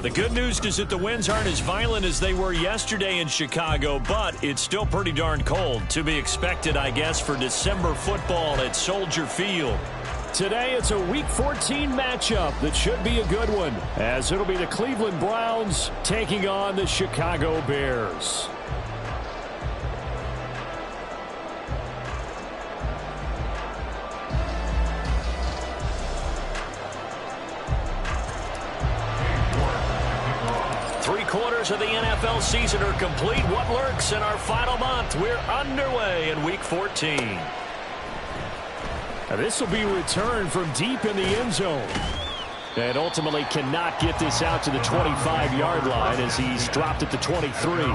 The good news is that the winds aren't as violent as they were yesterday in Chicago, but it's still pretty darn cold. To be expected, I guess, for December football at Soldier Field. Today, it's a Week 14 matchup that should be a good one, as it'll be the Cleveland Browns taking on the Chicago Bears. Three-quarters of the NFL season are complete. What lurks in our final month? We're underway in Week 14. Now, this will be returned from deep in the end zone. And ultimately cannot get this out to the 25-yard line as he's dropped at the 23.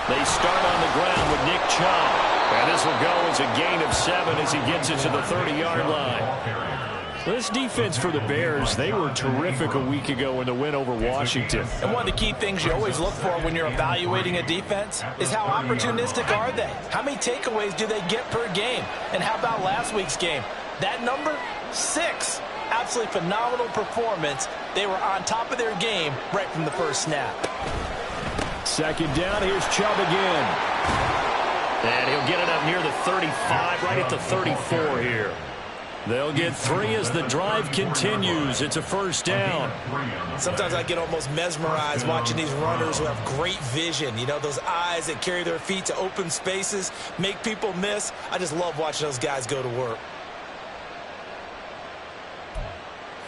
They start on the ground with Nick Chubb. And this will go as a gain of 7 as he gets it to the 30-yard line. This defense for the Bears, they were terrific a week ago in the win over Washington. And one of the key things you always look for when you're evaluating a defense is how opportunistic are they? How many takeaways do they get per game? And how about last week's game? That number, 6. Absolutely phenomenal performance. They were on top of their game right from the first snap. Second down, here's Chubb again. And he'll get it up near the 35, right at the 34 here. They'll get 3 as the drive continues. It's a first down. Sometimes I get almost mesmerized watching these runners who have great vision. You know, those eyes that carry their feet to open spaces, make people miss. I just love watching those guys go to work.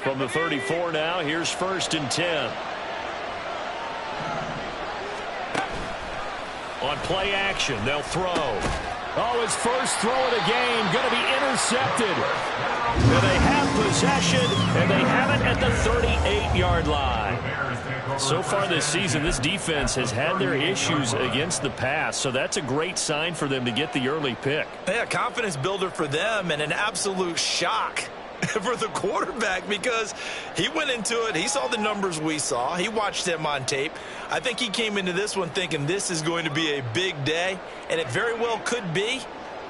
From the 34 now, here's 1st and 10. On play action, they'll throw. Oh, his first throw of the game, going to be intercepted. And they have possession, and they have it at the 38-yard line. So far this season, this defense has had their issues against the pass, so that's a great sign for them to get the early pick. Yeah, confidence builder for them and an absolute shock for the quarterback because he went into it. He saw the numbers we saw. He watched them on tape. I think he came into this one thinking this is going to be a big day, and it very well could be.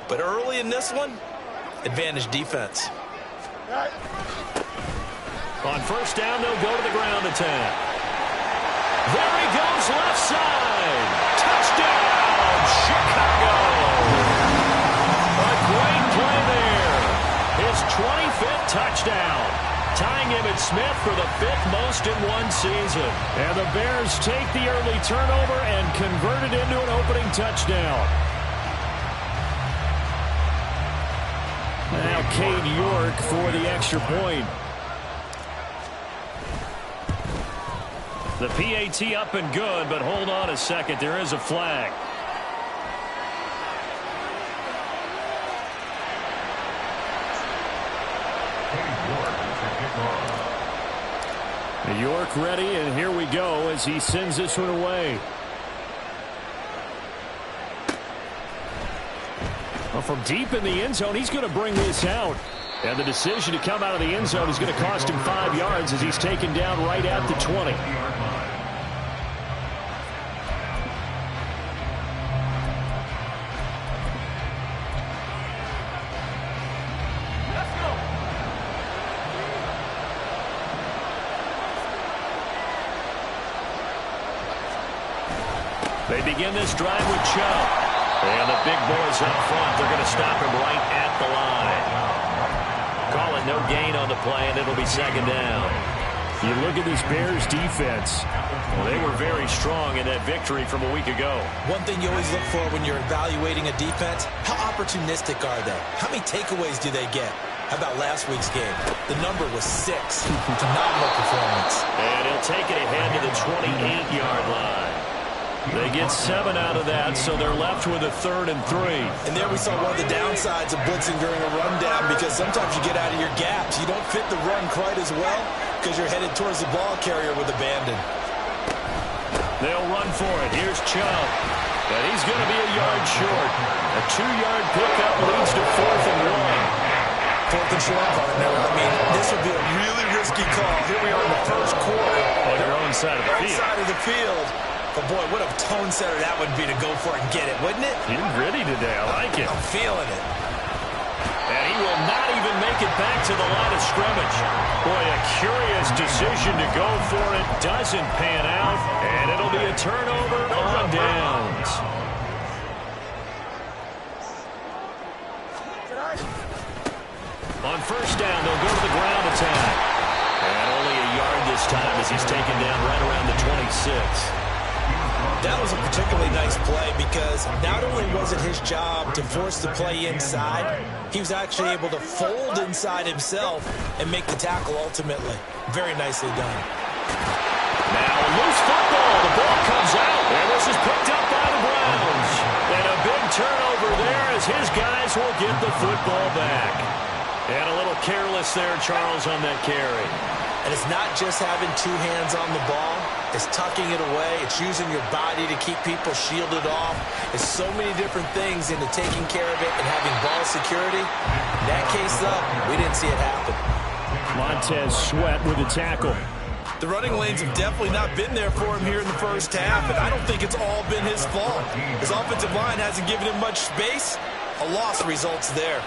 But early in this one, advantage defense. On first down, they'll go to the ground attack. There he goes, left side. Touchdown, Chicago. A great play there. His 25th touchdown. Tying Emmitt Smith for the 5th most in one season. And the Bears take the early turnover and convert it into an opening touchdown. Now Cade York for the extra point. The PAT up and good, but hold on a second. There is a flag. York ready, and here we go as he sends this one away. Well, from deep in the end zone, he's going to bring this out. And the decision to come out of the end zone is going to cost him 5 yards as he's taken down right at the 20. They begin this drive with Chubb. And the big boys up front, they're going to stop him right at the line. Call it no gain on the play, and it'll be second down. You look at this Bears defense. Well, they were very strong in that victory from a week ago. One thing you always look for when you're evaluating a defense, how opportunistic are they? How many takeaways do they get? How about last week's game? The number was 6. Phenomenal performance. And he'll take it ahead to the 28-yard line. They get 7 out of that, so they're left with a 3rd and 3. And there we saw one of the downsides of blitzing during a rundown because sometimes you get out of your gaps. You don't fit the run quite as well because you're headed towards the ball carrier with abandon. They'll run for it. Here's Chubb. And he's going to be a yard short. A 2-yard pickup leads to 4th and 1. 4th and short, partner. I mean, this would be a really risky call. Here we are in the first quarter. On your own side of the field. Right side of the field. But, boy, what a tone setter that would be to go for it and get it, wouldn't it? You're ready today. I like it. I'm feeling it. And he will not even make it back to the line of scrimmage. Boy, a curious decision to go for it. Doesn't pan out. And it'll be a turnover on downs. On first down, they'll go to the ground attack. And only a yard this time as he's taken down right around the 26. That was a particularly nice play because not only was it his job to force the play inside, he was actually able to fold inside himself and make the tackle ultimately. Very nicely done. Now a loose football. The ball comes out. And this is picked up by the Browns. And a big turnover there as his guys will get the football back. And a little careless there, Charles, on that carry. And it's not just having two hands on the ball. It's tucking it away. It's using your body to keep people shielded off. It's so many different things into taking care of it and having ball security. In that case, though, we didn't see it happen. Montez Sweat with a tackle. The running lanes have definitely not been there for him here in the first half, and I don't think it's all been his fault. His offensive line hasn't given him much space. A loss results there.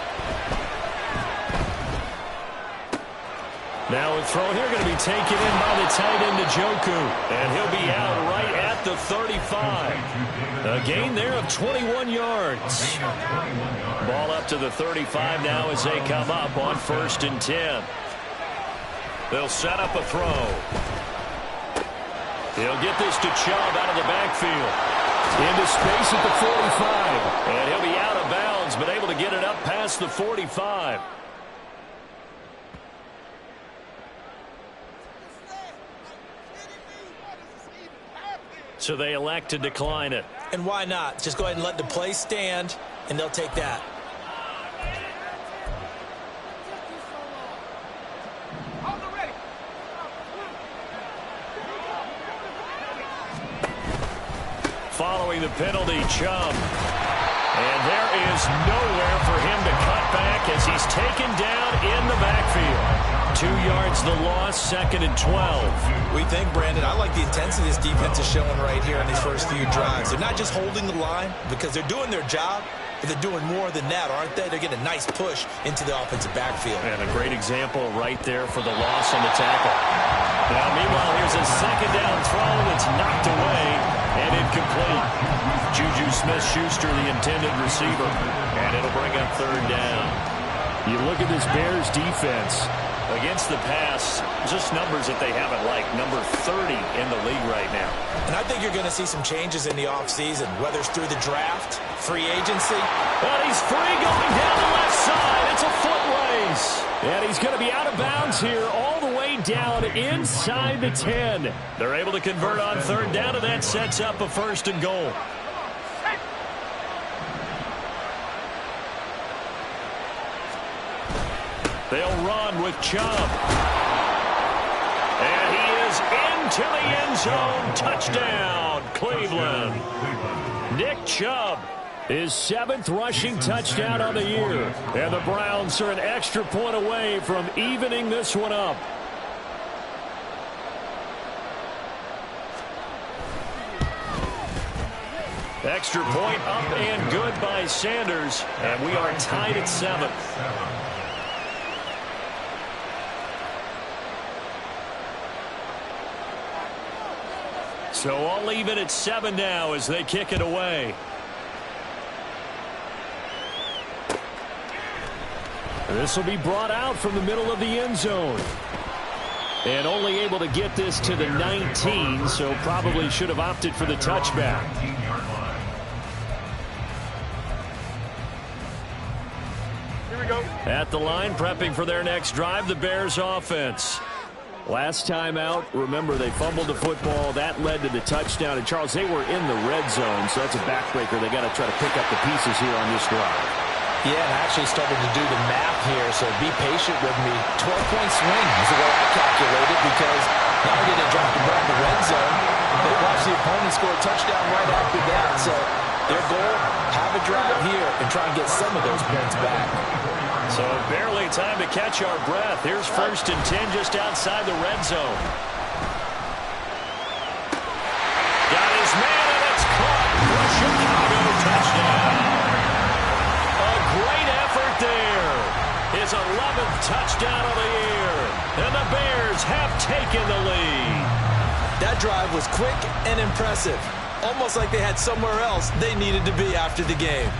Now a throw here going to be taken in by the tight end Njoku. And he'll be out right at the 35. A gain there of 21 yards. Ball up to the 35 now as they come up on 1st and 10. They'll set up a throw. He'll get this to Chubb out of the backfield. Into space at the 45. And he'll be out of bounds, but able to get it up past the 45. So they elect to decline it. And why not? Just go ahead and let the play stand, and they'll take that. Following the penalty, Chubb. And there is nowhere for him to cut back as he's taken down in the backfield. 2 yards the loss, 2nd and 12. We think, Brandon, I like the intensity this defense is showing right here in these first few drives. They're not just holding the line because they're doing their job, but they're doing more than that, aren't they? They're getting a nice push into the offensive backfield. And a great example right there for the loss on the tackle. Now, meanwhile, here's a 2nd down throw that's knocked away and incomplete. Juju Smith-Schuster, the intended receiver, and it'll bring up 3rd down. You look at this Bears defense. Against the pass, just numbers that they haven't liked. Number 30 in the league right now. And I think you're going to see some changes in the offseason, whether it's through the draft, free agency. And he's free going down the left side. It's a foot race. And he's going to be out of bounds here all the way down inside the 10. They're able to convert on 3rd down, and that sets up a 1st and goal. They'll run with Chubb. And he is into the end zone. Touchdown, Cleveland. Nick Chubb, his 7th rushing touchdown on the year. And the Browns are an extra point away from evening this one up. Extra point up and good by Sanders. And we are tied at 7. So all even at 7 now as they kick it away. This will be brought out from the middle of the end zone. And only able to get this to the 19, so probably should have opted for the touchback. Here we go. At the line, prepping for their next drive, the Bears offense. Last time out, remember, they fumbled the football. That led to the touchdown. And, Charles, they were in the red zone, so that's a backbreaker. They got to try to pick up the pieces here on this drive. Yeah, and I actually started to do the math here, so be patient with me. 12-point swing is the way I calculated because not only did they drop the ball in the red zone, they watched the opponent score a touchdown right after that. So their goal, have a drive here and try and get some of those points back. So barely time to catch our breath. Here's 1st and 10 just outside the red zone. Got his man touchdown on the year. And the Bears have taken the lead. That drive was quick and impressive. Almost like they had somewhere else they needed to be after the game.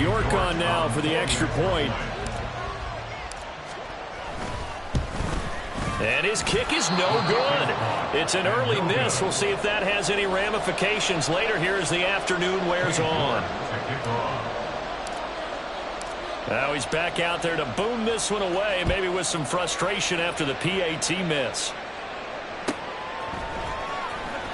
York on now for the extra point. And his kick is no good. It's an early miss. We'll see if that has any ramifications later here as the afternoon wears on. Now he's back out there to boom this one away, maybe with some frustration after the PAT miss.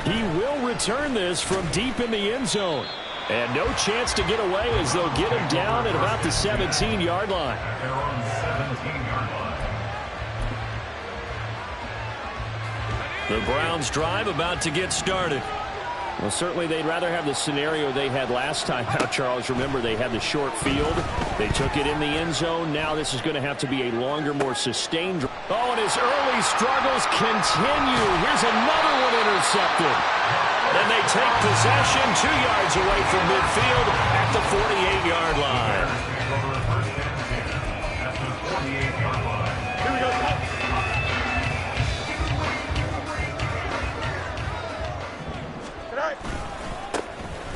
He will return this from deep in the end zone. And no chance to get away as they'll get him down at about the 17-yard line. The Browns drive about to get started. Well, certainly they'd rather have the scenario they had last time out, Charles. Remember, they had the short field. They took it in the end zone. Now this is going to have to be a longer, more sustained. Oh, and his early struggles continue. Here's another one intercepted. And they take possession 2 yards away from midfield at the 48-yard line. Here we go.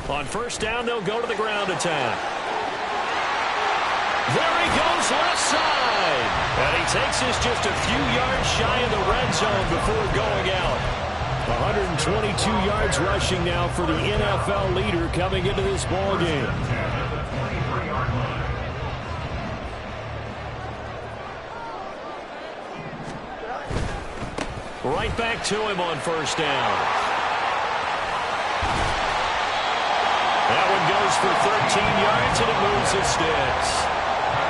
On first down, they'll go to the ground attack. There he goes left side. And he takes this just a few yards shy of the red zone before going out. 122 yards rushing now for the NFL leader coming into this ball game. Right back to him on first down. That one goes for 13 yards, and it moves the sticks.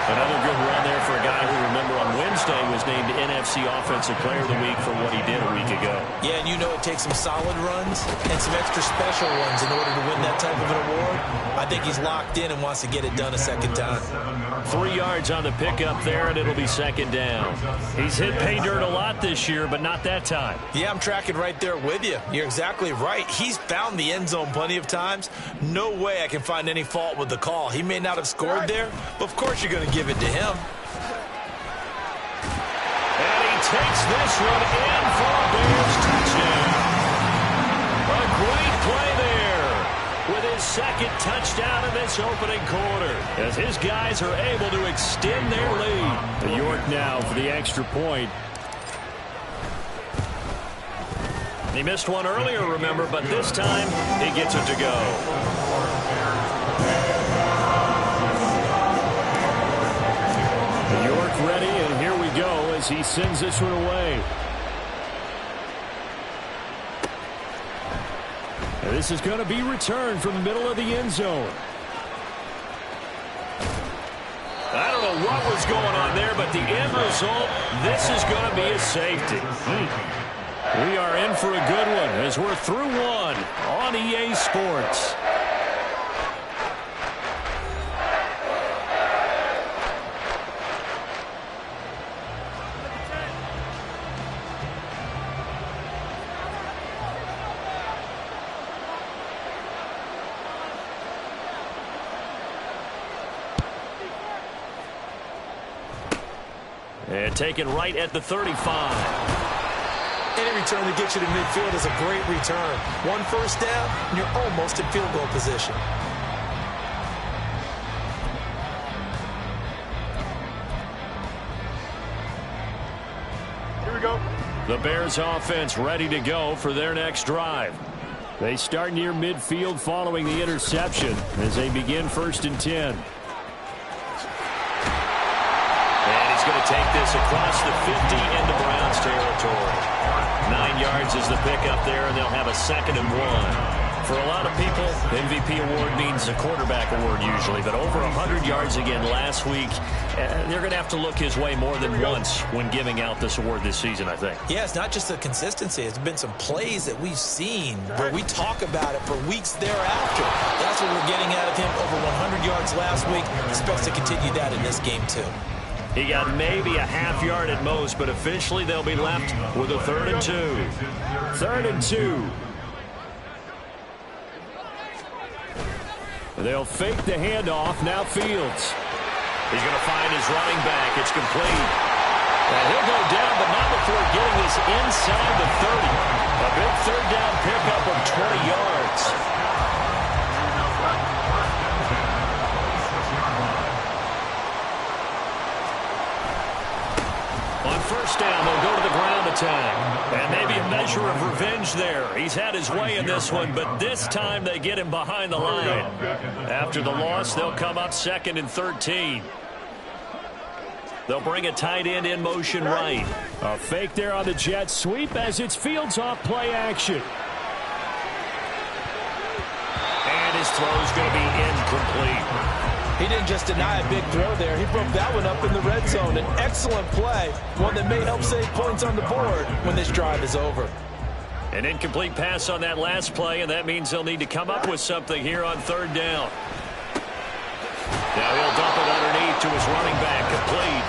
Another good run there for a guy who, remember, on Wednesday was named NFC Offensive Player of the Week for what he did a week ago. Yeah, and you know it takes some solid runs and some extra special ones in order to win that type of an award. I think he's locked in and wants to get it done a second time. 3 yards on the pickup there, and it'll be second down. He's hit pay dirt a lot this year, but not that time. Yeah, I'm tracking right there with you. You're exactly right. He's found the end zone plenty of times. No way I can find any fault with the call. He may not have scored there, but of course you're going to give it to him. And he takes this one in for a Bears touchdown. A great play there with his second touchdown in this opening quarter as his guys are able to extend their lead. New York now for the extra point. He missed one earlier, remember, but this time he gets it to go. New York ready, and here we go as he sends this one away. And this is going to be returned from the middle of the end zone. I don't know what was going on there, but the end result, this is going to be a safety. We are in for a good one as we're through one on EA Sports. And taken right at the 35. Any return to get you to midfield is a great return. One first down, and you're almost in field goal position. Here we go. The Bears offense ready to go for their next drive. They start near midfield following the interception as they begin 1st and 10. He's going to take this across the 50 into Browns territory. 9 yards is the pickup there, and they'll have a 2nd and 1. For a lot of people, MVP award means a quarterback award usually, but over 100 yards again last week, they're going to have to look his way more than once when giving out this award this season, I think. Yeah, it's not just the consistency. It's been some plays that we've seen where we talk about it for weeks thereafter. That's what we're getting out of him. Over 100 yards last week. Expects to continue that in this game, too. He got maybe a half yard at most, but officially they'll be left with a 3rd and 2. 3rd and 2. They'll fake the handoff. Now Fields. He's going to find his running back. It's complete. And he'll go down, but not before getting this inside the 30. A big third down pickup of 20 yards. On first down, they'll go to the ground attack. And maybe a measure of revenge there. He's had his way in this one, but this time they get him behind the line. After the loss, they'll come up 2nd and 13. They'll bring a tight end in motion right. A fake there on the jet sweep as it's Fields off play action. And his throw's going to be incomplete. He didn't just deny a big throw there. He broke that one up in the red zone. An excellent play, one that may help save points on the board when this drive is over. An incomplete pass on that last play, and that means they'll need to come up with something here on 3rd down. Now he'll dump it underneath to his running back, complete.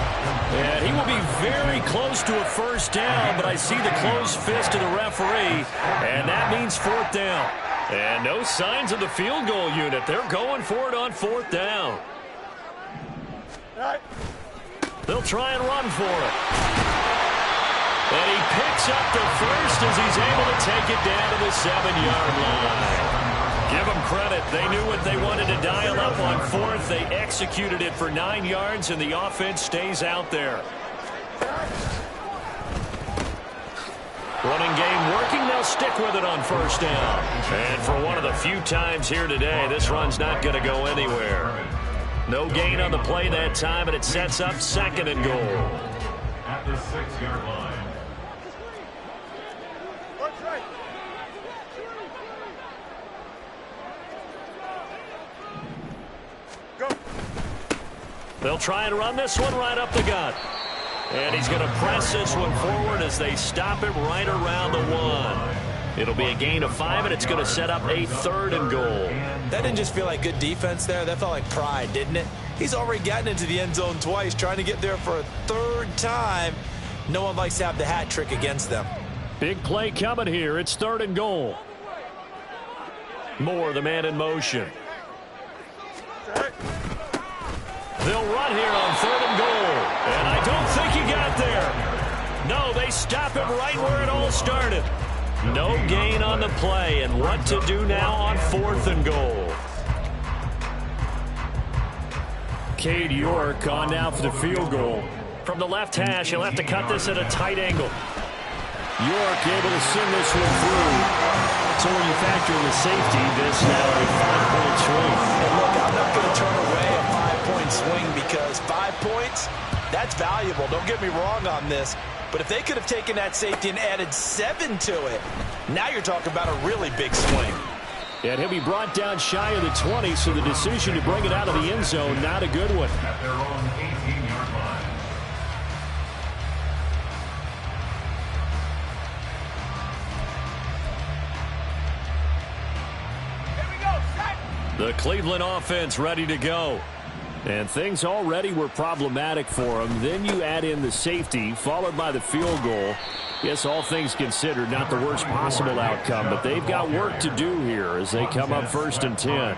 And he will be very close to a first down, but I see the closed fist of the referee, and that means 4th down. And no signs of the field goal unit. They're going for it on 4th down. They'll try and run for it. And he picks up the first as he's able to take it down to the 7-yard line. Give them credit. They knew what they wanted to dial up on 4th. They executed it for 9 yards, and the offense stays out there. Running game working. They'll stick with it on first down. And for one of the few times here today, this run's not going to go anywhere. No gain on the play that time, and it sets up 2nd and goal. At the 6-yard line. They'll try and run this one right up the gut. And he's going to press this one forward as they stop him right around the 1. It'll be a gain of 5, and it's going to set up a 3rd and goal. That didn't just feel like good defense there. That felt like pride, didn't it? He's already gotten into the end zone twice, trying to get there for a 3rd time. No one likes to have the hat trick against them. Big play coming here. It's 3rd and goal. Moore, the man in motion. They'll run here on 3rd and goal. And I don't think he got there. No, they stop him right where it all started. No gain on the play. And what to do now on 4th and goal. Cade York on now for the field goal. From the left hash, he'll have to cut this at a tight angle. York able to send this one through. So when you factor in the safety, this now a 5-point swing. And look, I'm not going to turn away a 5-point swing because 5 points, that's valuable. Don't get me wrong on this. But if they could have taken that safety and added 7 to it, now you're talking about a really big swing. And he'll be brought down shy of the 20, so the decision to bring it out of the end zone, not a good one. At their own 18-yard line. The Cleveland offense ready to go. And things already were problematic for them. Then you add in the safety, followed by the field goal. Yes, all things considered, not the worst possible outcome, but they've got work to do here as they come up 1st and 10.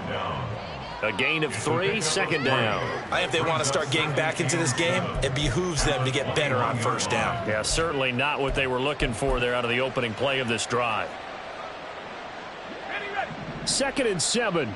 A gain of 3, 2nd down. I think if they want to start getting back into this game, it behooves them to get better on 1st down. Yeah, certainly not what they were looking for there out of the opening play of this drive. 2nd and 7.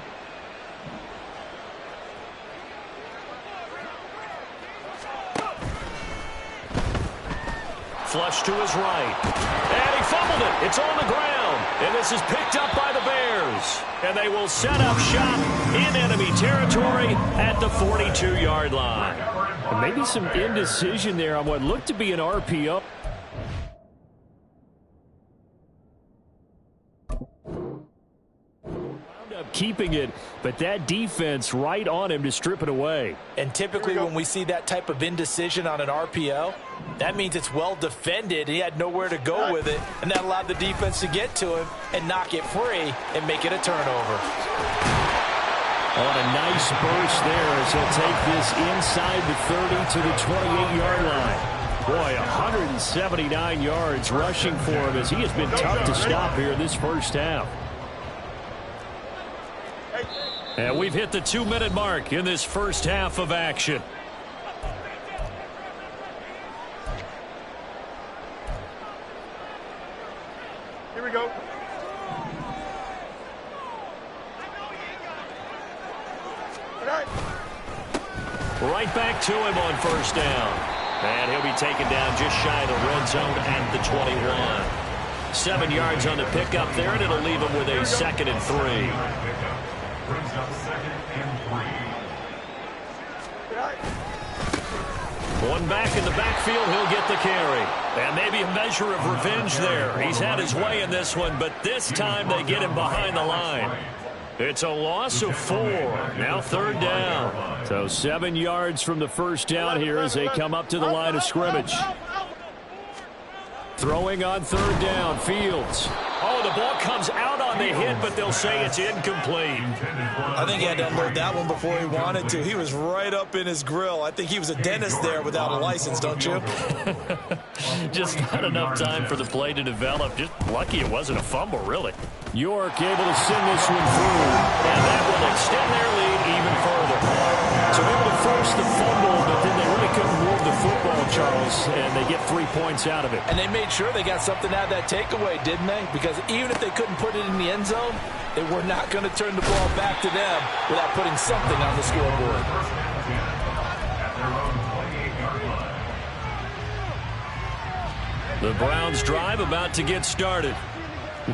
Flush to his right. And he fumbled it. It's on the ground. And this is picked up by the Bears. And they will set up shop in enemy territory at the 42-yard line. And maybe some indecision there on what looked to be an RPO. Keeping it, but that defense right on him to strip it away. And typically when we see that type of indecision on an RPO, that means it's well defended. He had nowhere to go with it, and that allowed the defense to get to him and knock it free and make it a turnover. On a nice burst there as he'll take this inside the 30 to the 28-yard line. Boy, 179 yards rushing for him as he has been tough to stop here in this first half. And we've hit the 2-minute mark in this first half of action. Here we go. Right back to him on first down. And he'll be taken down just shy of the red zone at the 21. 7 yards on the pickup there, and it'll leave him with a 2nd and 3. Brings up 2nd and 3. One back in the backfield, he'll get the carry. And maybe a measure of revenge there. He's had his way in this one, but this time they get him behind the line. It's a loss of 4. Now 3rd down. So 7 yards from the first down here as they come up to the line of scrimmage. Throwing on 3rd down, Fields. Oh, the ball comes out on the hit, but they'll say it's incomplete. I think he had to unload that one before he wanted to. He was right up in his grill. I think he was a dentist there without a license, don't you? Just not enough time for the play to develop. Just lucky it wasn't a fumble, really. York able to send this one through, and that will extend their lead even further. So able to force the fumble, but then they really couldn't move the football, Charles, and they get 3 points out of it. And they made sure they got something out of that takeaway, didn't they? Because even if they couldn't put it in the end zone, they were not going to turn the ball back to them without putting something on the scoreboard. The Browns drive about to get started.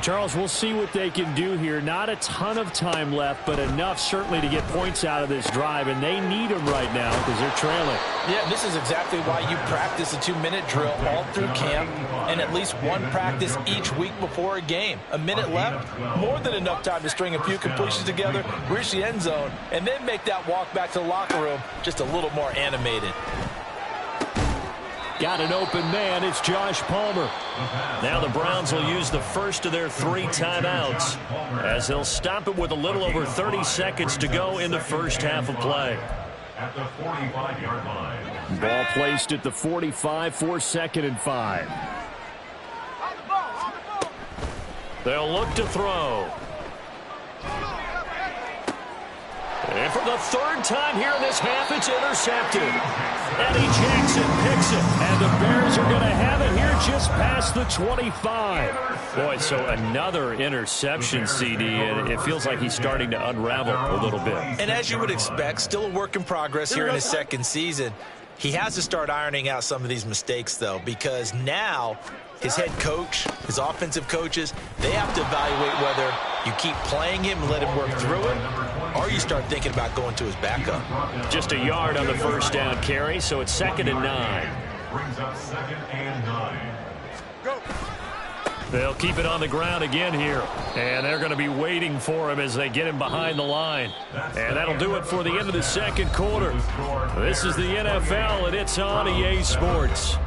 Charles, we'll see what they can do here. Not a ton of time left, but enough certainly to get points out of this drive, and they need them right now because they're trailing. Yeah, this is exactly why you practice a 2-minute drill all through camp and at least one practice each week before a game. A minute left, more than enough time to string a few completions together, reach the end zone, and then make that walk back to the locker room just a little more animated. Got an open man. It's Josh Palmer. Now the Browns will use the first of their 3 timeouts as they'll stop it with a little over 30 seconds to go in the first half of play. At the 45-yard line. Ball placed at the 45 for 2nd and 5. They'll look to throw. And for the 3rd time here in this half, it's intercepted. Eddie Jackson picks it, and the Bears are going to have it here just past the 25. Boy, so another interception, CD, and it feels like he's starting to unravel a little bit. And as you would expect, still a work in progress here in his 2nd season. He has to start ironing out some of these mistakes, though, because now his head coach, his offensive coaches, they have to evaluate whether you keep playing him and let him work through it, or you start thinking about going to his backup. Just a yard on the first down carry, so it's 2nd and 9. Brings up 2nd and 9. They'll keep it on the ground again here, and they're going to be waiting for him as they get him behind the line. And that'll do it for the end of the 2nd quarter. This is the NFL, and it's on EA Sports.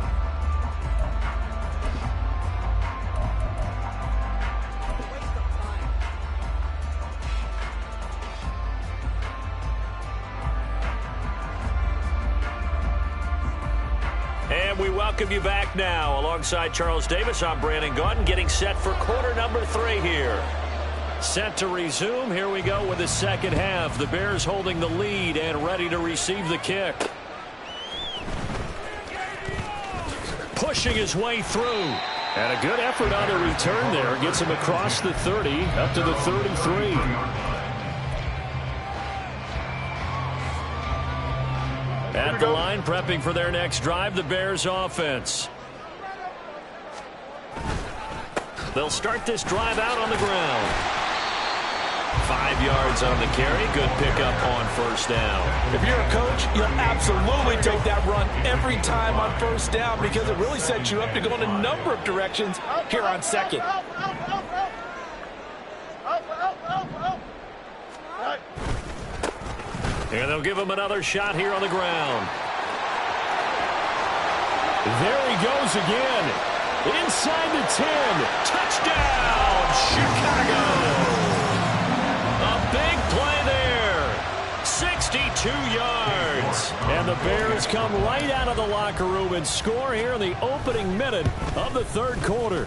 And we welcome you back now. Alongside Charles Davis, I'm Brandon Gaudin, getting set for quarter number 3 here. Set to resume. Here we go with the second half. The Bears holding the lead and ready to receive the kick. Pushing his way through. And a good effort on the return there. Gets him across the 30, up to the 33. At the line, prepping for their next drive, the Bears offense. They'll start this drive out on the ground. 5 yards on the carry. Good pickup on first down. If you're a coach, you'll absolutely take that run every time on first down because it really sets you up to go in a number of directions here on 2nd. And they'll give him another shot here on the ground. There he goes again. Inside the 10. Touchdown, Chicago. A big play there. 62 yards. And the Bears come right out of the locker room and score here in the opening minute of the 3rd quarter.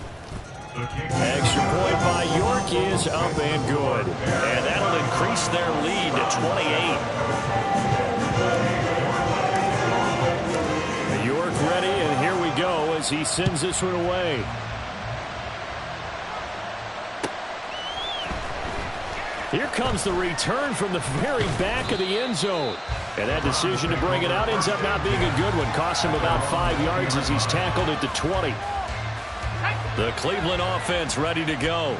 Extra point by York is up and good. And that'll increase their lead to 28. York ready, and here we go as he sends this one away. Here comes the return from the very back of the end zone. And that decision to bring it out ends up not being a good one. Costs him about 5 yards as he's tackled at the 20. The Cleveland offense ready to go.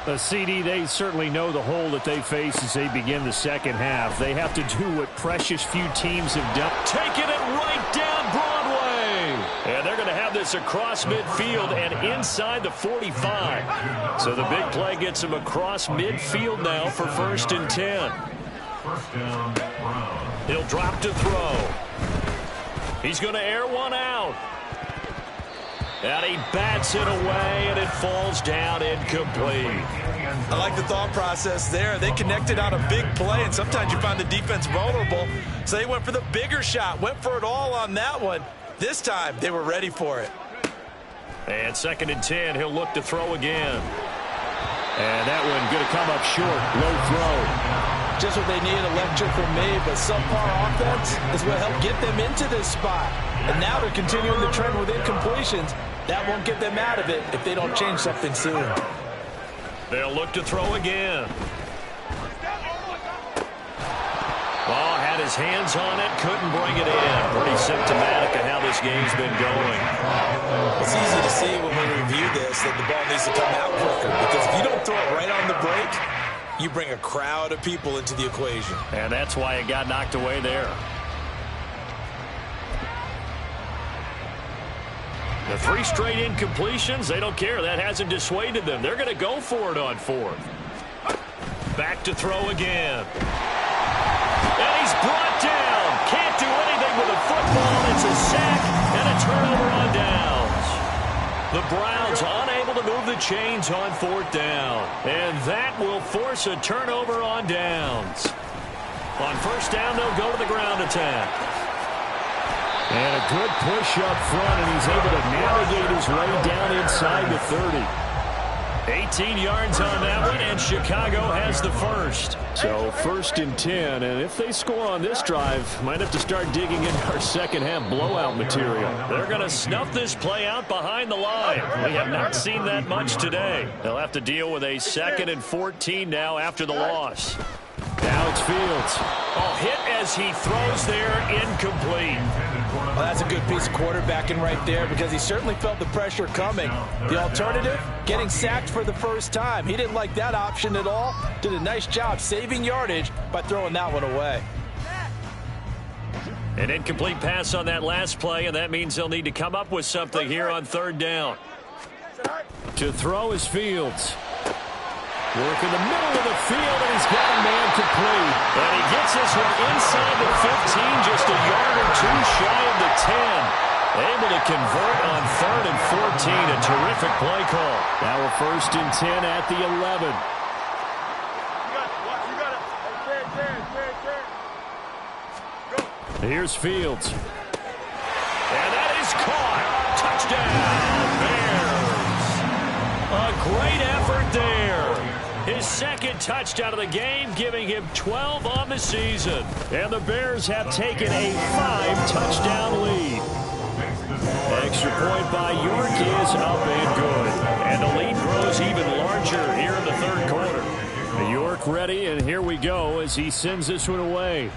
The CD, they certainly know the hole that they face as they begin the second half. They have to do what precious few teams have done. Taking it right down Broadway. And they're going to have this across midfield and inside the 45. So the big play gets him across midfield now for 1st and 10. First down, Brown. He'll drop to throw. He's going to air one out. And he bats it away, and it falls down incomplete. I like the thought process there. They connected on a big play, and sometimes you find the defense vulnerable. So they went for the bigger shot, went for it all on that one. This time, they were ready for it. And 2nd and 10, he'll look to throw again. And that one going to come up short. Low throw. Just what they need, a lecture from me, but subpar offense is what helped get them into this spot. And now they're continuing the trend with incompletions. That won't get them out of it if they don't change something soon. They'll look to throw again. Ball had his hands on it, couldn't bring it in. Pretty symptomatic of how this game's been going. It's easy to see when we review this that the ball needs to come out quicker, because if you don't throw it right on the break, you bring a crowd of people into the equation. And that's why it got knocked away there. The 3 straight incompletions, they don't care. That hasn't dissuaded them. They're going to go for it on 4th. Back to throw again. And he's brought down. Can't do anything with a football. It's a sack and a turnover on downs. The Browns unable to move the chains on 4th down. And that will force a turnover on downs. On 1st down, they'll go to the ground attack. And a good push up front, and he's able to navigate his way down inside the 30. 18 yards on that one, and Chicago has the first. So 1st and 10, and if they score on this drive, might have to start digging into our second half blowout material. They're going to snuff this play out behind the line. We have not seen that much today. They'll have to deal with a 2nd and 14 now after the loss. Now it's Fields. Oh, hit as he throws there, incomplete. Well, that's a good piece of quarterbacking right there, because he certainly felt the pressure coming. The alternative, getting sacked for the first time. He didn't like that option at all. Did a nice job saving yardage by throwing that one away. An incomplete pass on that last play, and that means they'll need to come up with something here on 3rd down. To throw is Fields. Work in the middle of the field, and he's got a man complete. And he gets this one inside the 15, just a yard or 2 shy of the 10. Able to convert on 3rd and 14. A terrific play call. Now we're 1st and 10 at the 11. Here's Fields. And that is caught. Touchdown, Bears. A great effort there. His 2nd touchdown of the game, giving him 12 on the season. And the Bears have taken a 5-touchdown lead. Extra point by York is up and good. And the lead grows even larger here in the 3rd quarter. York ready, and here we go as he sends this one away.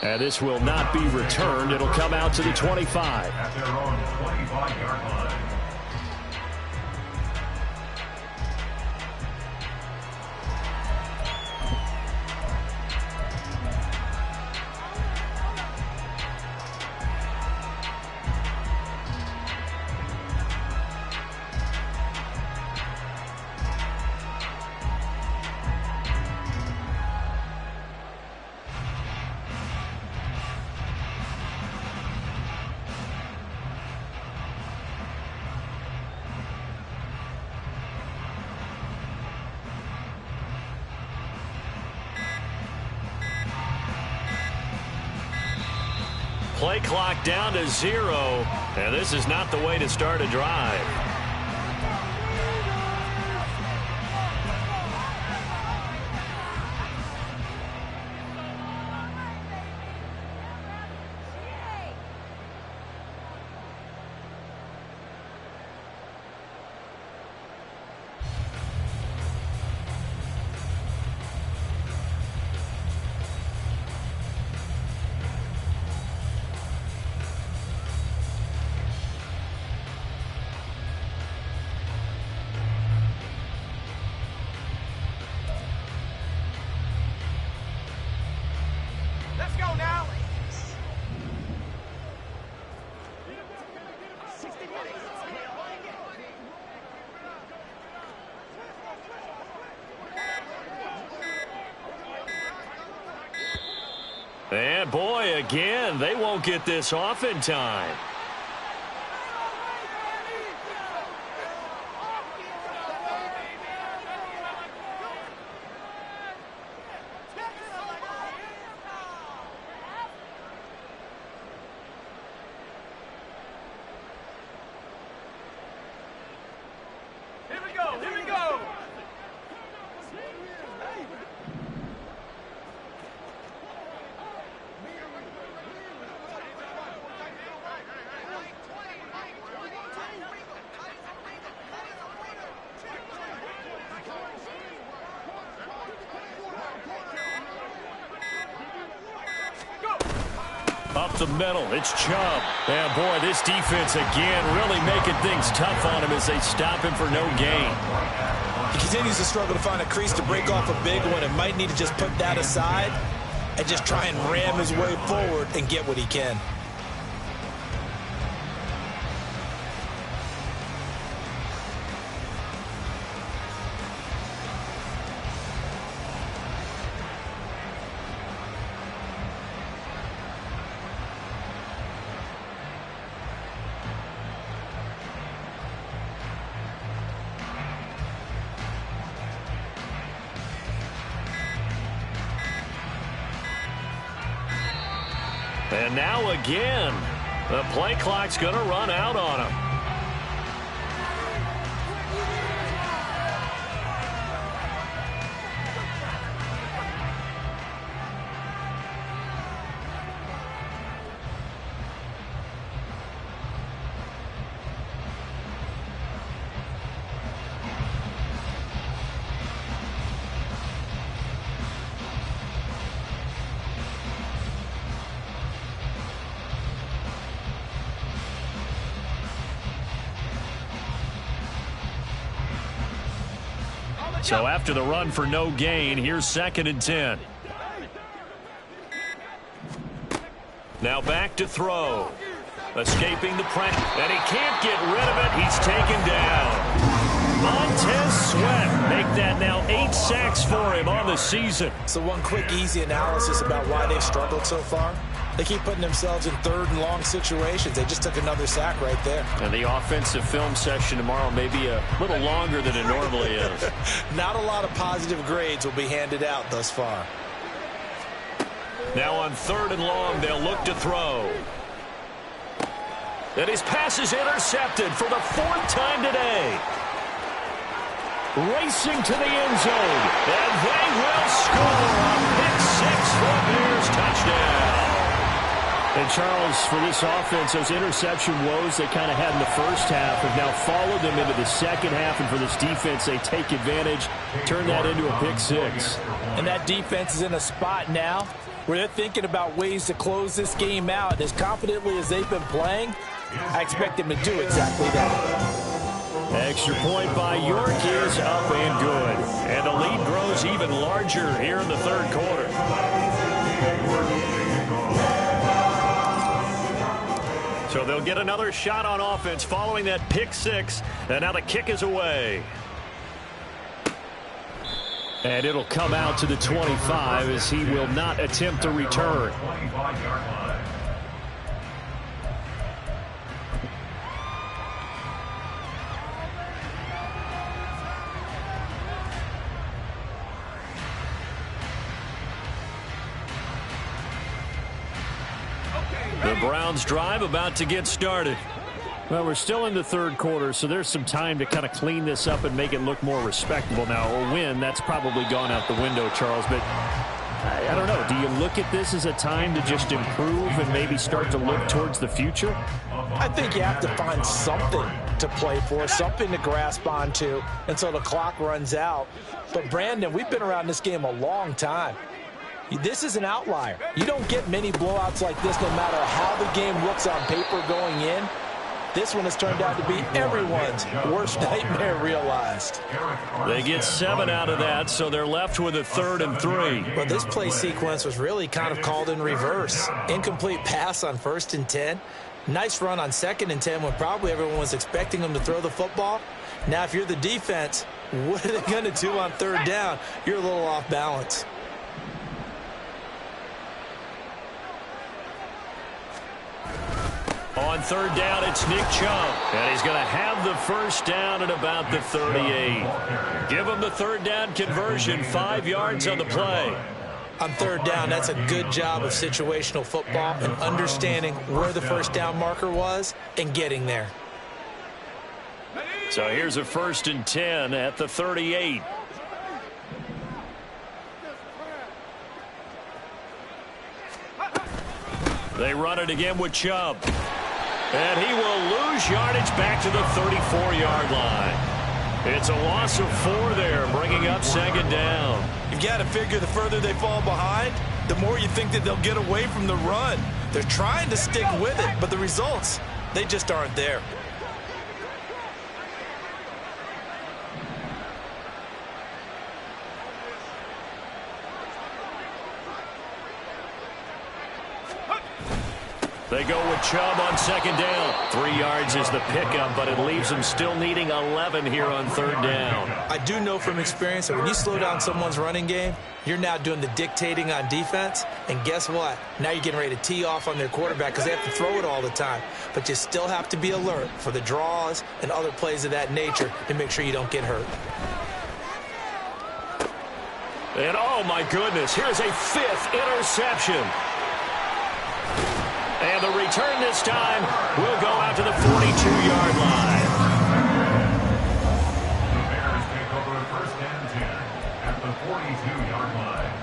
And this will not be returned. It'll come out to the 25. At their own 25-yard line. Play clock down to 0, and this is not the way to start a drive. And boy, again, they won't get this off in time. Up the middle, it's Chubb. And boy, this defense again really making things tough on him as they stop him for no gain. He continues to struggle to find a crease to break off a big one and might need to just put that aside and just try and ram his way forward and get what he can. And now again, the play clock's going to run out on him. So after the run for no gain, here's 2nd and 10. Now back to throw. Escaping the pressure. And he can't get rid of it. He's taken down. Montez Sweat make that now 8 sacks for him on the season. So one quick, easy analysis about why they've struggled so far. They keep putting themselves in 3rd and long situations. They just took another sack right there. And the offensive film session tomorrow may be a little longer than it normally is. Not a lot of positive grades will be handed out thus far. Now on 3rd and long, they'll look to throw. And his pass is intercepted for the 4th time today. Racing to the end zone. And they will score a pick-6 for a Bears touchdown. And, Charles, for this offense, those interception woes they kind of had in the first half have now followed them into the second half. And for this defense, they take advantage, turn that into a pick-6. And that defense is in a spot now where they're thinking about ways to close this game out. And as confidently as they've been playing, I expect them to do exactly that. Extra point by York is up and good. And the lead grows even larger here in the 3rd quarter. So they'll get another shot on offense following that pick-6. And now the kick is away. And it'll come out to the 25 as he will not attempt to return. The Browns drive about to get started. Well, we're still in the 3rd quarter, so there's some time to kind of clean this up and make it look more respectable. Now, a win, that's probably gone out the window, Charles, but I don't know. Do you look at this as a time to just improve and maybe start to look towards the future? I think you have to find something to play for, something to grasp onto until the clock runs out. But, Brandon, we've been around this game a long time. This is an outlier. You don't get many blowouts like this no matter how the game looks on paper going in. This one has turned out to be everyone's worst nightmare realized. They get 7 out of that, so they're left with a 3rd and 3. Well, this play sequence was really kind of called in reverse. Incomplete pass on 1st and 10. Nice run on 2nd and 10 when probably everyone was expecting them to throw the football. Now, if you're the defense, what are they going to do on 3rd down? You're a little off balance. On third down, it's Nick Chubb. And he's going to have the first down at about the 38. Give him the third down conversion, 5 yards on the play. On third down, that's a good job of situational football and understanding where the first down marker was and getting there. So here's a 1st and 10 at the 38. They run it again with Chubb. And he will lose yardage back to the 34-yard line. It's a loss of 4 there, bringing up 2nd down. You've got to figure the further they fall behind, the more you think that they'll get away from the run. They're trying to stick with it, but the results, they just aren't there. They go with Chubb on 2nd down. 3 yards is the pickup, but it leaves them still needing 11 here on 3rd down. I do know from experience that when you slow down someone's running game, you're now doing the dictating on defense. And guess what? Now you're getting ready to tee off on their quarterback because they have to throw it all the time. But you still have to be alert for the draws and other plays of that nature to make sure you don't get hurt. And oh my goodness, here's a 5th interception. And the return this time will go out to the 42-yard line. The Bears take over 1st and 10 at the 42-yard line.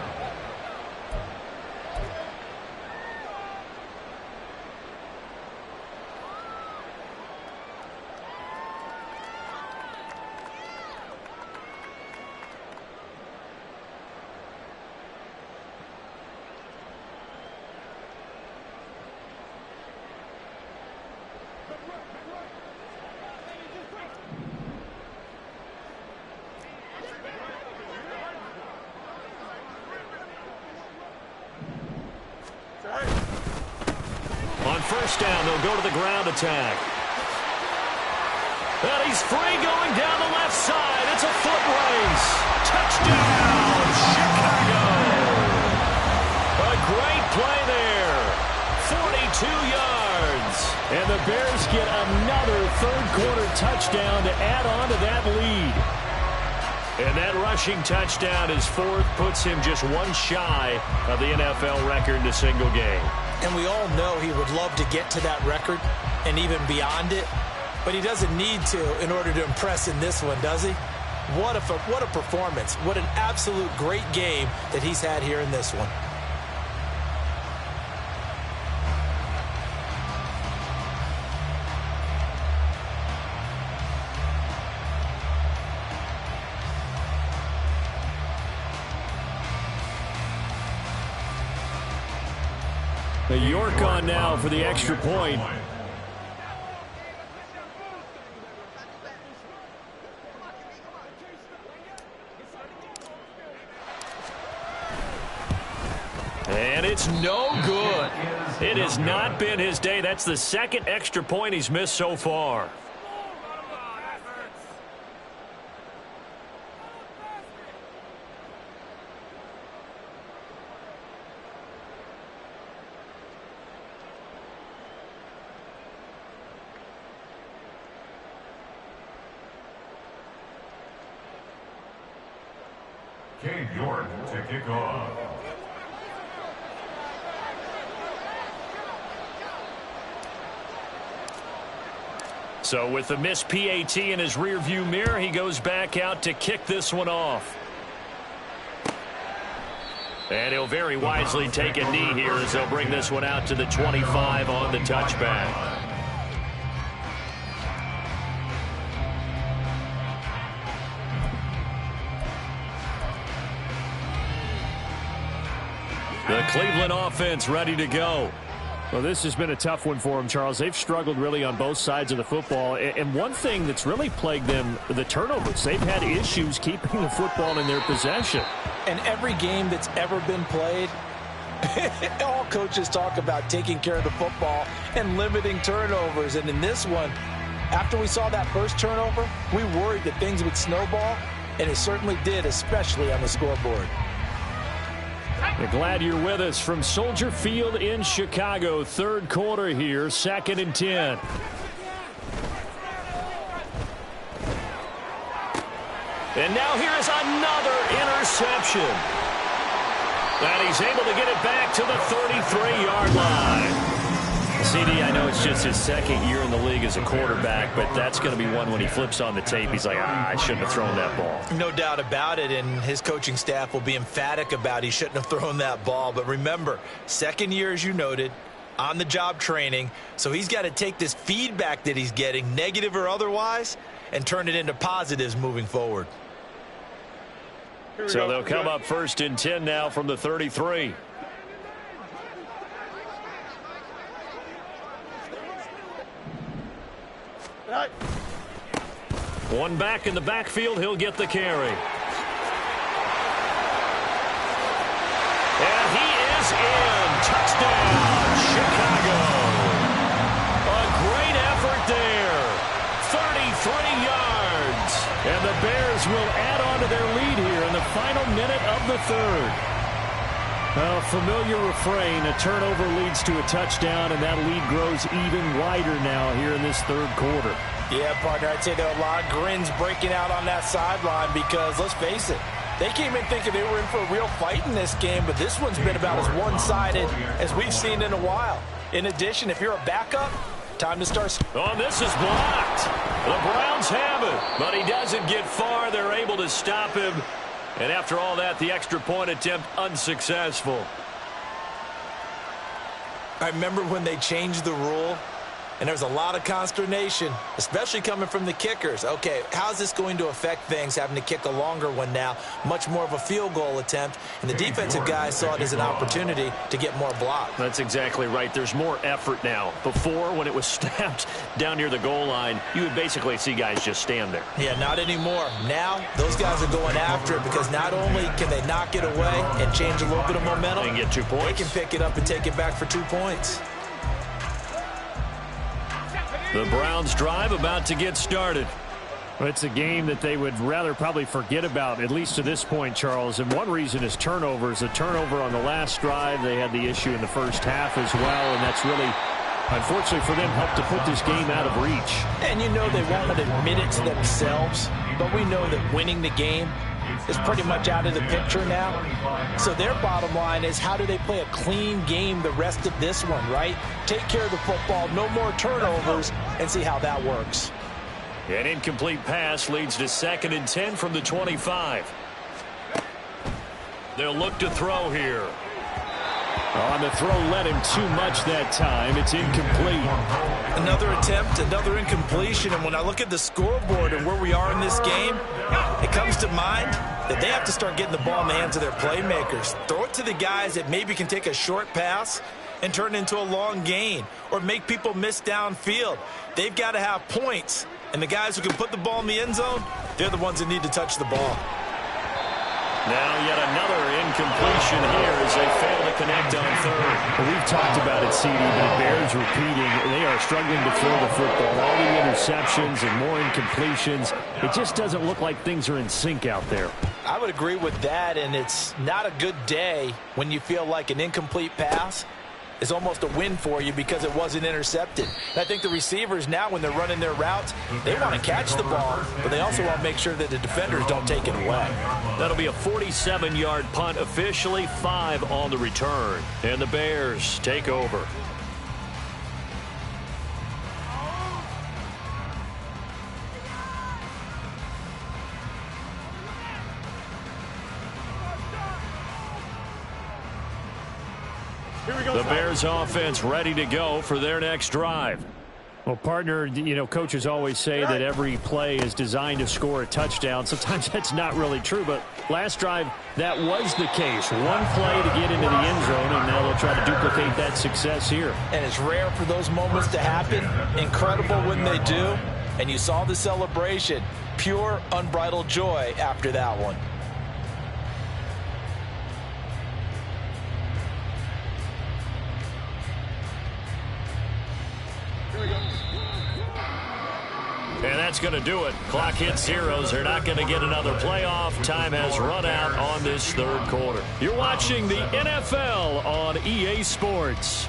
On 1st down, they'll go to the ground attack. And he's free going down the left side. It's a foot race. Touchdown, Chicago. A great play there. 42 yards. And the Bears get another 3rd quarter touchdown to add on to that lead. And that rushing touchdown is 4th, puts him just 1 shy of the NFL record in a single game. And we all know he would love to get to that record and even beyond it. But he doesn't need to in order to impress in this one, does he? What a performance. What an absolute great game that he's had here in this one. York on now for the extra point. And it's no good. It has not been his day. That's the 2nd extra point he's missed so far. Cade York to kick off. So with the missed PAT in his rearview mirror, he goes back out to kick this one off. And he'll very wisely take a knee here as they'll bring this one out to the 25 on the touchback. The Cleveland offense ready to go. Well, this has been a tough one for them, Charles. They've struggled really on both sides of the football. And one thing that's really plagued them, the turnovers. They've had issues keeping the football in their possession. And every game that's ever been played, all coaches talk about taking care of the football and limiting turnovers. And in this one, after we saw that first turnover, we worried that things would snowball, and it certainly did, especially on the scoreboard. Glad you're with us from Soldier Field in Chicago. Third quarter here, 2nd and 10. And now here is another interception. And he's able to get it back to the 33-yard line. CD, I know it's just his second year in the league as a quarterback, but that's going to be one when he flips on the tape. He's like, I shouldn't have thrown that ball. No doubt about it, and his coaching staff will be emphatic about he shouldn't have thrown that ball. But remember, second year, as you noted, on-the-job training, so he's got to take this feedback that he's getting, negative or otherwise, and turn it into positives moving forward. So they'll come up 1st and 10 now from the 33. One back in the backfield, he'll get the carry. And he is in. Touchdown, Chicago. A great effort there. 33 yards. And the Bears will add on to their lead here in the final minute of the third. A familiar refrain, a turnover leads to a touchdown, and that lead grows even wider now here in this third quarter. Yeah, partner, I'd say there are a lot of grins breaking out on that sideline because, let's face it, they came in thinking they were in for a real fight in this game, but this one's been about as one-sided as we've seen in a while. In addition, if you're a backup, time to start. Oh, this is blocked. The Browns have it, but he doesn't get far. They're able to stop him. And after all that, the extra point attempt unsuccessful. I remember when they changed the rule, and there was a lot of consternation, especially coming from the kickers. Okay, how's this going to affect things, having to kick a longer one now, much more of a field goal attempt, and the defensive guys saw it as an opportunity to get more block. That's exactly right. There's more effort now. Before, when it was snapped down near the goal line, you would basically see guys just stand there. Yeah, not anymore. Now, those guys are going after it because not only can they knock it away and change a little bit of momentum, and get 2 points. They can pick it up and take it back for 2 points. The Browns drive about to get started. Well, it's a game that they would rather probably forget about, at least to this point, Charles. And one reason is turnovers. A turnover on the last drive. They had the issue in the first half as well, and that's really, unfortunately for them, helped to put this game out of reach. And you know they won't admit it to themselves, but we know that winning the game is pretty much out of the picture now. So their bottom line is, how do they play a clean game the rest of this one, right? Take care of the football, no more turnovers, and see how that works. An incomplete pass leads to 2nd and 10 from the 25. They'll look to throw here. On the throw, led him too much that time. It's incomplete. Another attempt, another incompletion, and when I look at the scoreboard and where we are in this game, it comes to mind that they have to start getting the ball in the hands of their playmakers. Throw it to the guys that maybe can take a short pass and turn it into a long gain or make people miss downfield. They've got to have points, and the guys who can put the ball in the end zone, they're the ones that need to touch the ball. Now yet another incompletion here as they fail to connect on third. Well, we've talked about it, CD, but it bears repeating. They are struggling to throw the football. All the interceptions and more incompletions. It just doesn't look like things are in sync out there. I would agree with that, and it's not a good day when you feel like an incomplete pass is almost a win for you because it wasn't intercepted. And I think the receivers now, when they're running their routes, they want to catch the ball, but they also want to make sure that the defenders don't take it away. That'll be a 47-yard punt, officially 5 on the return. And the Bears take over. The Bears offense ready to go for their next drive. Well, partner, you know, coaches always say that every play is designed to score a touchdown. Sometimes that's not really true, but last drive, that was the case. One play to get into the end zone, and now they'll try to duplicate that success here. And it's rare for those moments to happen. Incredible when they do. And you saw the celebration. Pure, unbridled joy after that one. And that's going to do it. Clock hits zeros. They're not going to get another playoff. Time has run out on this third quarter. You're watching the NFL on EA Sports.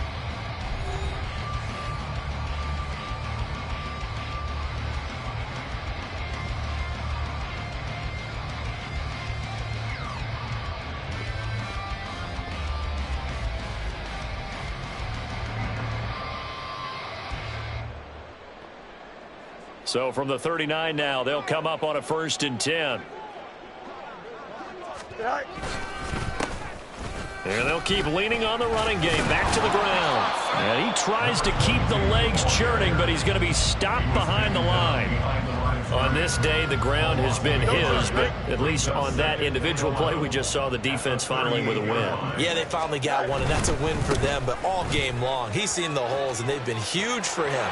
So from the 39 now, they'll come up on a 1st and 10. And they'll keep leaning on the running game. Back to the ground. And he tries to keep the legs churning, but he's going to be stopped behind the line. On this day, the ground has been his, but at least on that individual play, we just saw the defense finally with a win. Yeah, they finally got one, and that's a win for them, but all game long, he's seen the holes, and they've been huge for him.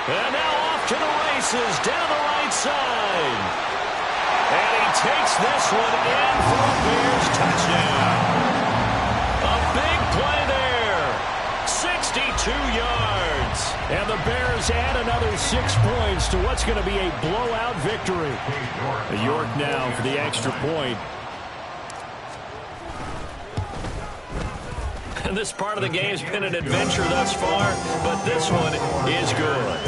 And now off to the races, down the right side. And he takes this one in for a Bears touchdown. A big play there. 62 yards. And the Bears add another 6 points to what's going to be a blowout victory. York now for the extra point. And this part of the game's been an adventure thus far, but this one is good.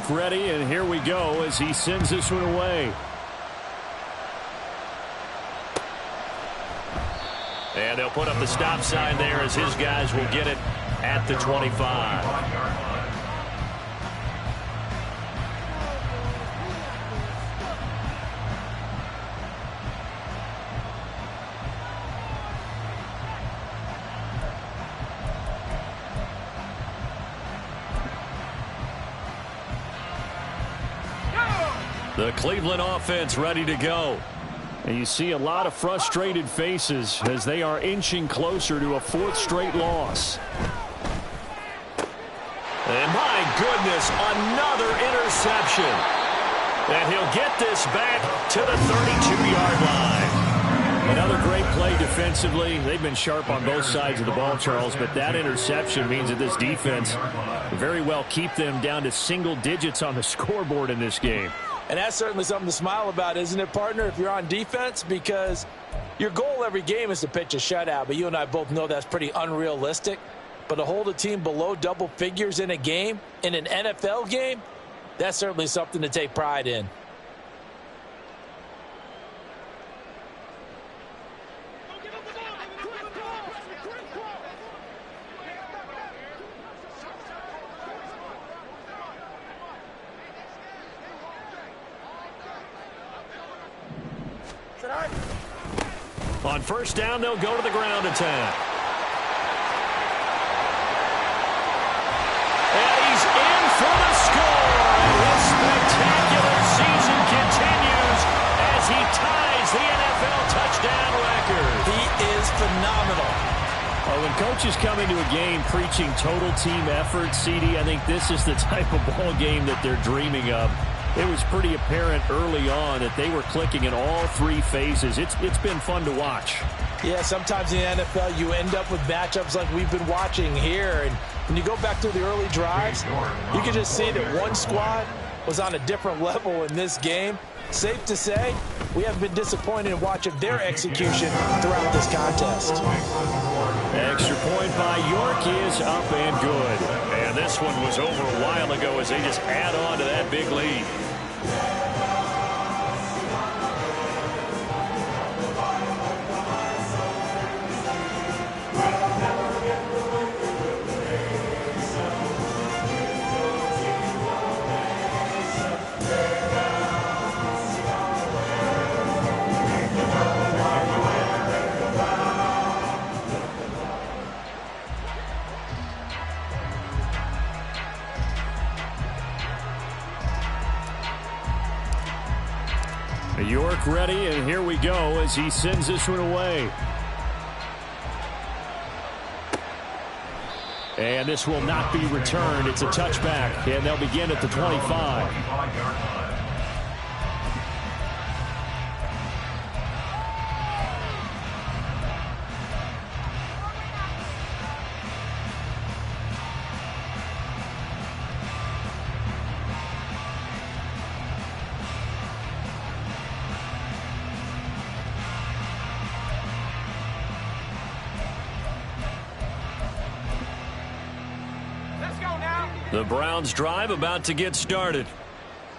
Ready, and here we go as he sends this one away. And they'll put up the stop sign there as his guys will get it at the 25. The Cleveland offense ready to go. And you see a lot of frustrated faces as they are inching closer to a 4th straight loss. And my goodness, another interception. And he'll get this back to the 32-yard line. Another great play defensively. They've been sharp on both sides of the ball, Charles, but that interception means that this defense very well keep them down to single digits on the scoreboard in this game. And that's certainly something to smile about, isn't it, partner, if you're on defense? Because your goal every game is to pitch a shutout, but you and I both know that's pretty unrealistic. But to hold a team below double figures in a game, in an NFL game, that's certainly something to take pride in. On 1st down, they'll go to the ground attack. And he's in for the score. And his spectacular season continues as he ties the NFL touchdown record. He is phenomenal. Well, when coaches come into a game preaching total team effort, CD, I think this is the type of ball game that they're dreaming of. It was pretty apparent early on that they were clicking in all 3 phases. It's been fun to watch. Yeah, sometimes in the NFL you end up with matchups like we've been watching here. And when you go back through the early drives, you can just see that one squad was on a different level in this game. Safe to say, we haven't been disappointed in watching their execution throughout this contest. Extra point by York is up and good. And this one was over a while ago as they just add on to that big lead. York ready, and here we go as he sends this one away. And this will not be returned. It's a touchback, and they'll begin at the 25. The Browns drive about to get started.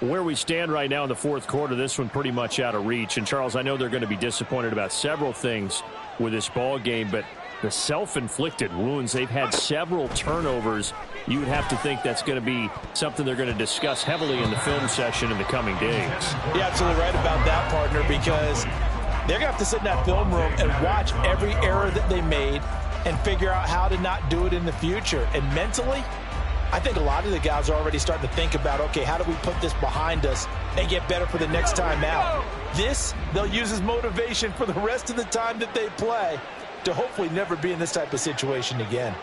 Where we stand right now in the fourth quarter, this one pretty much out of reach. And, Charles, I know they're going to be disappointed about several things with this ball game, but the self-inflicted wounds, they've had several turnovers. You would have to think that's going to be something they're going to discuss heavily in the film session in the coming days. You're absolutely right about that, partner, because they're going to have to sit in that film room and watch every error that they made and figure out how to not do it in the future. And mentally, I think a lot of the guys are already starting to think about, okay, how do we put this behind us and get better for the next time out? This, they'll use as motivation for the rest of the time that they play to hopefully never be in this type of situation again.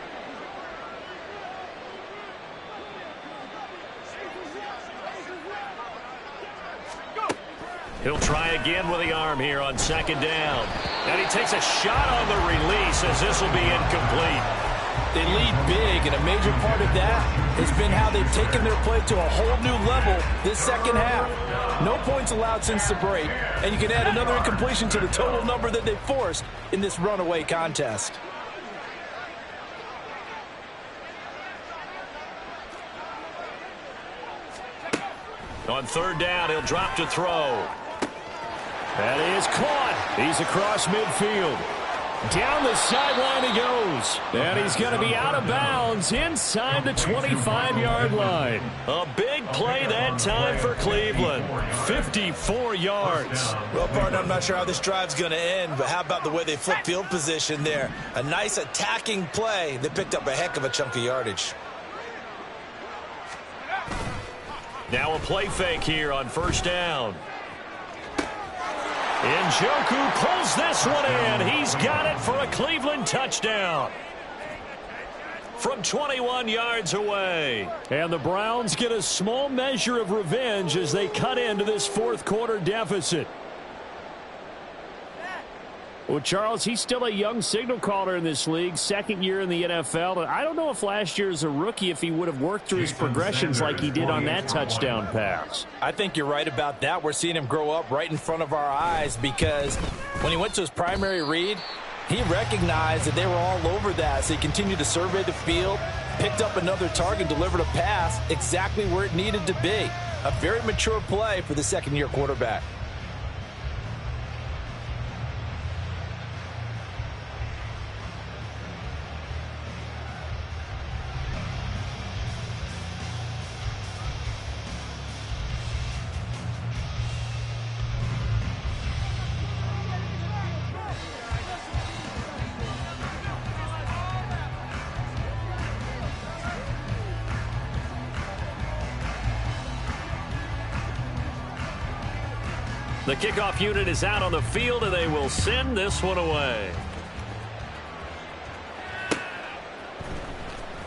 He'll try again with the arm here on second down. And he takes a shot on the release as this will be incomplete. They lead big, and a major part of that has been how they've taken their play to a whole new level this second half. No points allowed since the break, and you can add another incompletion to the total number that they forced in this runaway contest. On third down, he'll drop to throw. That is caught. He's across midfield. Down the sideline he goes. And he's going to be out of bounds inside the 25-yard line. A big play that time for Cleveland. 54 yards. Well, partner, I'm not sure how this drive's going to end, but how about the way they flipped field position there? A nice attacking play that picked up a heck of a chunk of yardage. Now a play fake here on first down. Njoku pulls this one in. He's got it for a Cleveland touchdown from 21 yards away. And the Browns get a small measure of revenge as they cut into this fourth quarter deficit. Well, Charles, he's still a young signal caller in this league, second year in the NFL. I don't know if last year as a rookie if he would have worked through his progressions like he did on that touchdown pass. I think you're right about that. We're seeing him grow up right in front of our eyes because when he went to his primary read, he recognized that they were all over that. So he continued to survey the field, picked up another target, delivered a pass exactly where it needed to be. A very mature play for the second-year quarterback. The kickoff unit is out on the field, and they will send this one away.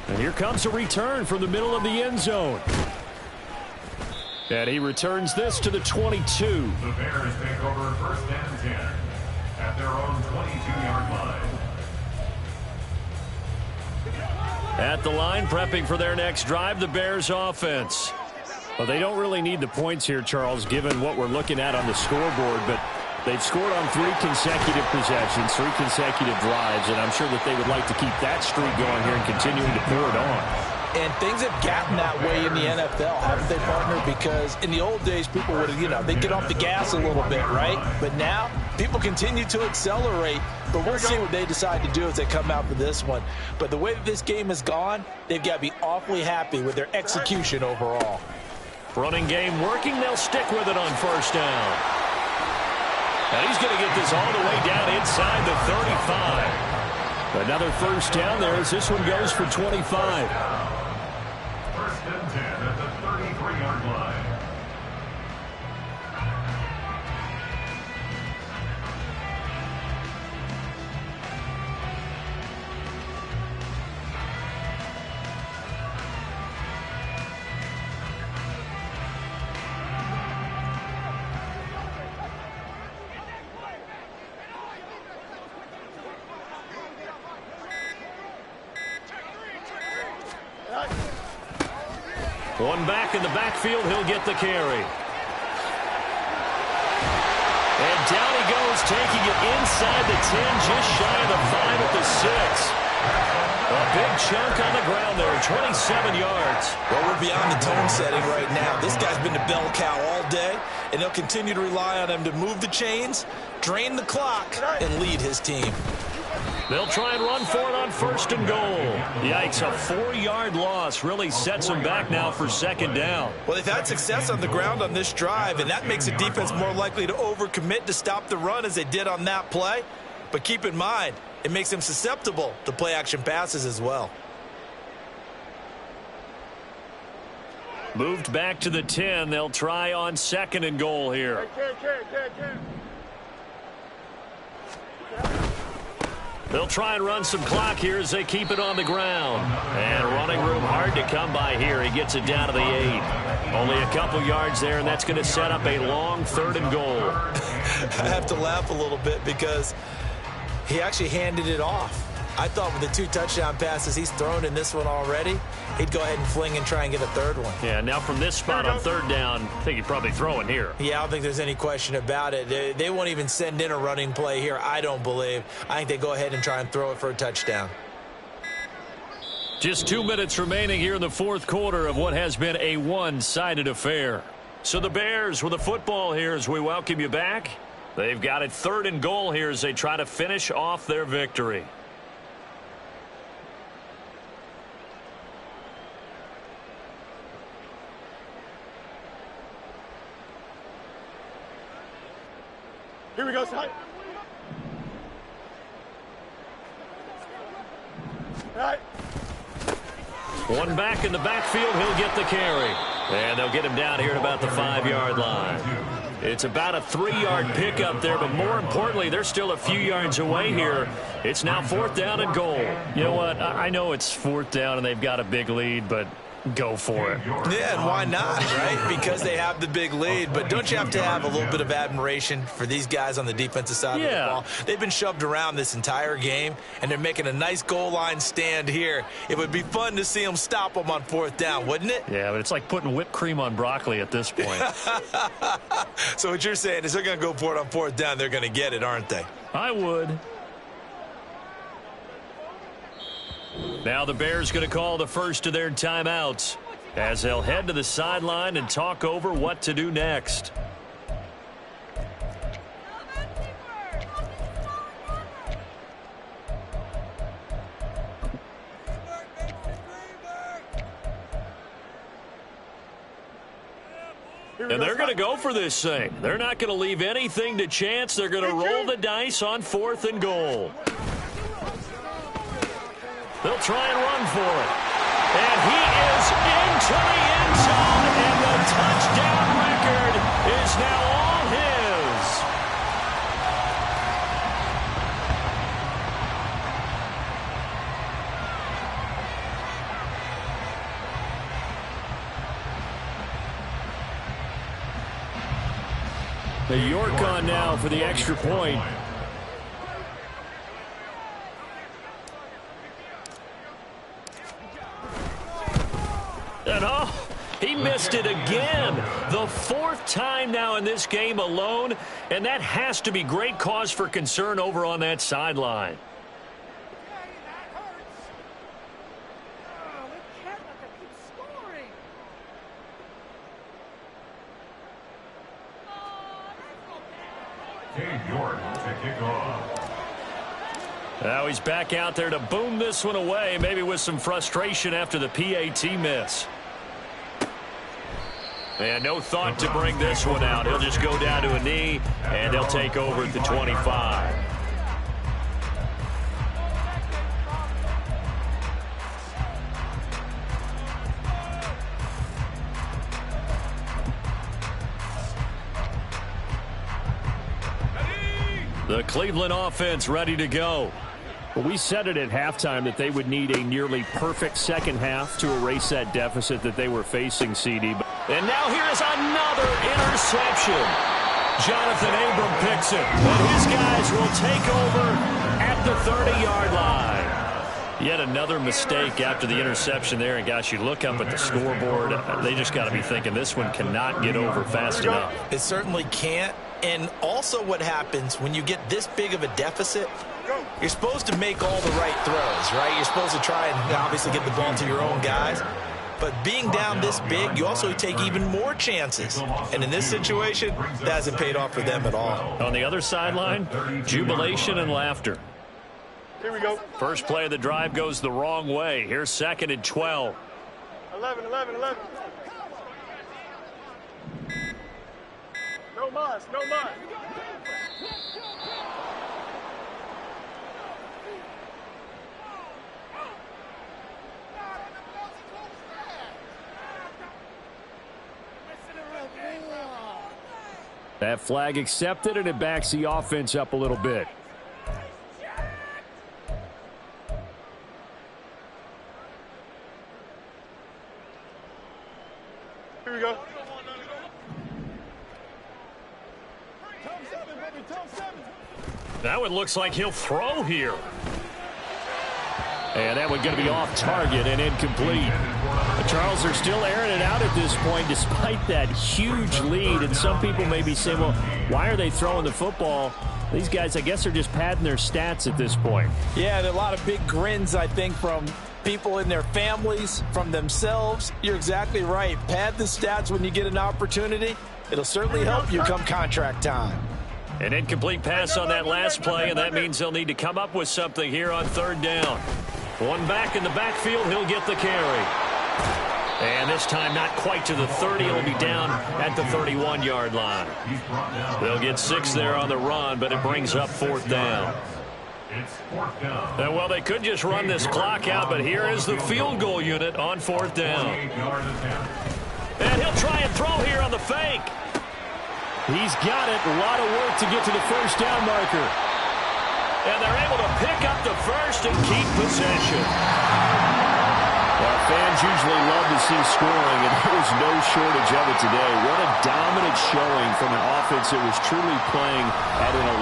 And here comes a return from the middle of the end zone. And he returns this to the 22. The Bears take over first and 10 at their own 22-yard line. At the line, prepping for their next drive, the Bears offense. Well, they don't really need the points here, Charles, given what we're looking at on the scoreboard, but they've scored on 3 consecutive possessions, 3 consecutive drives, and I'm sure that they would like to keep that streak going here and continuing to pour it on. And things have gotten that way in the NFL, haven't they, partner? Because in the old days, people would, they'd get off the gas a little bit, right? But now, people continue to accelerate. But we'll see what they decide to do as they come out for this one. But the way that this game has gone, they've got to be awfully happy with their execution overall. Running game working. They'll stick with it on first down. And he's going to get this all the way down inside the 35. Another first down there as this one goes for 25. First and 10 at the 33-yard line. One back in the backfield. He'll get the carry. And down he goes, taking it inside the 10, just shy of the 5 at the 6. A big chunk on the ground there, 27 yards. Well, we're beyond the tone setting right now. This guy's been the bell cow all day, and they'll continue to rely on him to move the chains, drain the clock, and lead his team. They'll try and run for it on 1st and goal. Yikes, a 4-yard loss really sets them back now for 2nd down. Well, they've had success on the ground on this drive, and that makes the defense more likely to overcommit to stop the run as they did on that play. But keep in mind, it makes them susceptible to play-action passes as well. Moved back to the 10. They'll try on 2nd and goal here. They'll try and run some clock here as they keep it on the ground. And running room hard to come by here. He gets it down to the 8. Only a couple yards there, and that's going to set up a long 3rd and goal. I have to laugh a little bit because he actually handed it off. I thought with the 2 touchdown passes he's thrown in this one already, he'd go ahead and fling and try and get a 3rd one. Yeah, now from this spot on 3rd down, I think he'd probably throw it here. Yeah, I don't think there's any question about it. They won't even send in a running play here, I don't believe. I think they go ahead and try and throw it for a touchdown. Just 2 minutes remaining here in the 4th quarter of what has been a one-sided affair. So the Bears with the football here as we welcome you back. They've got it 3rd and goal here as they try to finish off their victory. Here we go, son. All right. One back in the backfield, he'll get the carry. And they'll get him down here at about the 5-yard line. It's about a 3-yard pickup there, but more importantly, they're still a few yards away here. It's now 4th down and goal. You know what? I know it's 4th down and they've got a big lead, but go for it. Yeah, and why not, right? Because they have the big lead. But don't you have to have a little bit of admiration for these guys on the defensive side of the ball? They've been shoved around this entire game, and they're making a nice goal line stand here. It would be fun to see them stop them on 4th down, wouldn't it? Yeah, but it's like putting whipped cream on broccoli at this point. So what you're saying is they're going to go for it on 4th down. They're going to get it, aren't they? I would. Now the Bears going to call the first of their timeouts as they'll head to the sideline and talk over what to do next. And they're going to go for this thing. They're not going to leave anything to chance. They're going to roll the dice on 4th and goal. They'll try and run for it. And he is into the end zone, and the touchdown record is now all his. The York on now for the extra point. And he missed it again. The 4th time now in this game alone, and that has to be great cause for concern over on that sideline. Cade York to kick off. Now he's back out there to boom this one away, maybe with some frustration after the PAT miss. And no thought to bring this one out. He'll just go down to a knee, and they'll take over at the 25. The Cleveland offense ready to go. Well, we said it at halftime that they would need a nearly perfect second half to erase that deficit that they were facing, CD. And now here is another interception. Jonathan Abram picks it, and his guys will take over at the 30-yard line. Yet another mistake after the interception there. And, gosh, you look up at the scoreboard. They just got to be thinking this one cannot get over fast enough. It certainly can't. And also what happens when you get this big of a deficit, you're supposed to make all the right throws, right? You're supposed to try and obviously get the ball to your own guys. But being down this big, you also take even more chances. And in this situation, that hasn't paid off for them at all. On the other sideline, jubilation and laughter. Here we go. First play of the drive goes the wrong way. Here's 2nd and 12. 11. No mas. That flag accepted, and it backs the offense up a little bit. Here we go. That one looks like he'll throw here. And that one going to be off target and incomplete. Charles, they're still airing it out at this point despite that huge lead. And some people may be saying, well, why are they throwing the football? These guys, I guess, are just padding their stats at this point. Yeah, there are a lot of big grins, I think, from people in their families, from themselves. You're exactly right. Pad the stats when you get an opportunity. It'll certainly help you come contract time. An incomplete pass on that last play, and that means they'll need to come up with something here on 3rd down. One back in the backfield, he'll get the carry. And this time not quite to the 30. He'll be down at the 31-yard line. They'll get 6 there on the run, but it brings up 4th down. Well, they could just run this clock out, but here is the field goal unit on 4th down. And he'll try and throw here on the fake. He's got it. A lot of work to get to the 1st down marker. And they're able to pick up the first and keep possession. Well, fans usually love to see scoring, and there was no shortage of it today. What a dominant showing from an offense that was truly playing at an